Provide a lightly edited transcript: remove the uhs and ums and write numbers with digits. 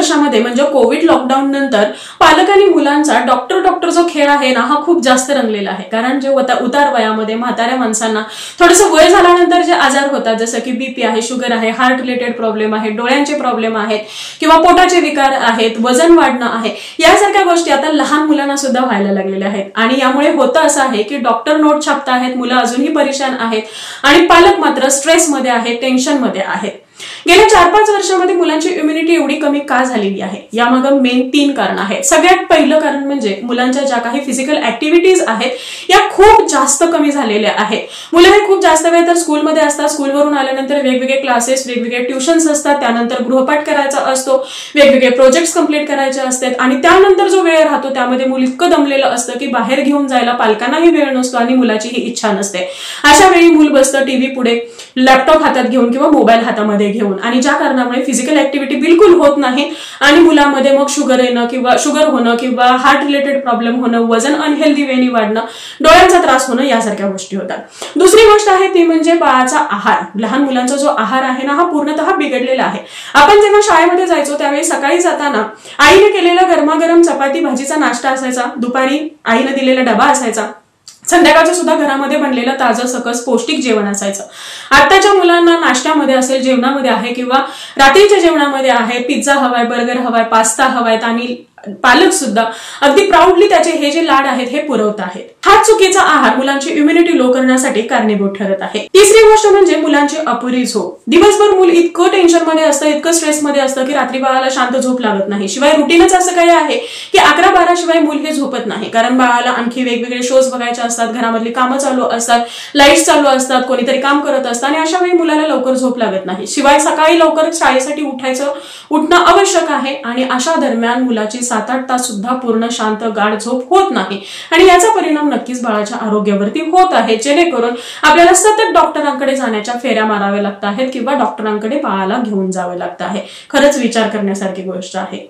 वर्षामध्ये म्हणजे Covid lockdown नंतर पालकांनी मुलांचा डॉक्टर जो खेळ आहे ना हा खूप जास्त रंगलेला आहे. कारण जे उतार वयामध्ये म्हाताऱ्या माणसांना थोडंसं वय झाल्यानंतर जे आजार होतात जसं की बीपी आहे, शुगर आहे, हार्ट रिलेटेड प्रॉब्लेम आहे, डोळ्यांचे प्रॉब्लेम आहेत किंवा पोटाचे विकार आहेत, वजन वाढणं आहे, यासारख्या गोष्टी आता लहान मुलांना सुद्धा व्हायला लागलेल्या आहेत. आणि यामुळे होतं असं आहे की डॉक्टर नोट छापत आहेत, मुलं अजूनही परेशान आहेत आणि पालक मात्र स्ट्रेसमध्ये आहेत, टेन्शनमध्ये आहेत. गेल्या 4-5 वर्षांमध्ये मुलांची इम्युनिटी एवढी कमी का झालेली आहे? यामागे मेन 3 कारण आहेत. सगळ्यात पहिलं कारण म्हणजे मुलांच्या ज्या काही फिजिकल ऍक्टिव्हिटीज आहेत या खूप जास्त कमी झालेल्या आहेत. मुलं हे खूप जास्त वेळ तर स्कूलमध्ये असतात, स्कूलवरून आल्यानंतर वेगवेगळे क्लासेस, वेगवेगळे ट्युशन्स असतात, त्यानंतर गृहपाठ करायचा असतो, वेगवेगळे प्रोजेक्ट्स कंप्लीट करायचे असतात आणि त्यानंतर जो वेळ राहतो त्यामध्ये मुलं इतकं दमलेलं असतं की बाहेर घेऊन जायला पालकांनाही वेळ नसतो आणि मुलाचीही इच्छा नसते. अशा वेळी मूल बसतं टीव्ही पुढे, लॅपटॉप हातात घेऊन किंवा मोबाईल हातामध्ये घेऊन आणि ज्या कारणामुळे फिजिकल ऍक्टिव्हिटी बिलकुल होत नाही आणि मुलामध्ये मग शुगर होणं किंवा हार्ट रिलेटेड प्रॉब्लेम होणं, वजन अनहेल्दी वेनी वाढणं, डोळ्यांचा त्रास होणं यासारख्या गोष्टी होतात. दुसरी गोष्ट आहे ती म्हणजे बाळाचा आहार. लहान मुलांचा जो आहार आहे ना हा पूर्णतः बिघडलेला आहे. आपण जेव्हा शाळेमध्ये जायचो त्यावेळी सकाळी जाताना आईने केलेला गरमागरम चपाती भाजीचा नाश्ता असायचा, दुपारी आईने दिलेला डबा असायचा, संध्याकाळचं सुद्धा घरामध्ये बनलेलं ताजं सकस पौष्टिक जेवण असायचं. आताच्या मुलांना नाश्त्यामध्ये असेल, जेवणामध्ये आहे किंवा रात्रीच्या जेवणामध्ये आहे पिझ्झा हवाय, बर्गर हवाय, पास्ता हवायत आणि पालक सुद्धा अगदी प्राऊडली त्याचे हे जे लाड आहेत हे पुरवत आहेत. हा चुकीचा आहार मुलांची इम्युनिटी लो करण्यासाठी कारणीभूत ठरत आहे. तिसरी गोष्ट म्हणजे मुलांची अपुरी झोप. दिवसभर मूल इतकं टेन्शनमध्ये असतं, इतकं स्ट्रेसमध्ये असतं की रात्री बाळाला शांत झोप लागत नाही. शिवाय रुटीनच असं काही आहे की 11-12 शिवाय मूल हे झोपत नाही. कारण बाळाला आणखी वेगवेगळे शोज बघायचे असतात, घरामधली कामं चालू असतात, लाईट्स चालू असतात, कोणीतरी काम करत असतं आणि अशा वेळी मुलाला लवकर झोप लागत नाही. शिवाय सकाळी लवकर शाळेसाठी उठणं आवश्यक आहे आणि अशा दरम्यान मुलाची 7-8 तास सुद्धा पूर्ण शांत गाढ झोप होत नाही आणि याचा परिणाम नक्कीच बाळाच्या आरोग्यावरती होत आहे. जेणेकरून आपल्याला सतत डॉक्टरांकडे जाण्याच्या फेऱ्या माराव्या लागत आहेत किंवा डॉक्टरांकडे बाळाला घेऊन जावं लागतं आहे. खरंच विचार करण्यासारखी गोष्ट आहे.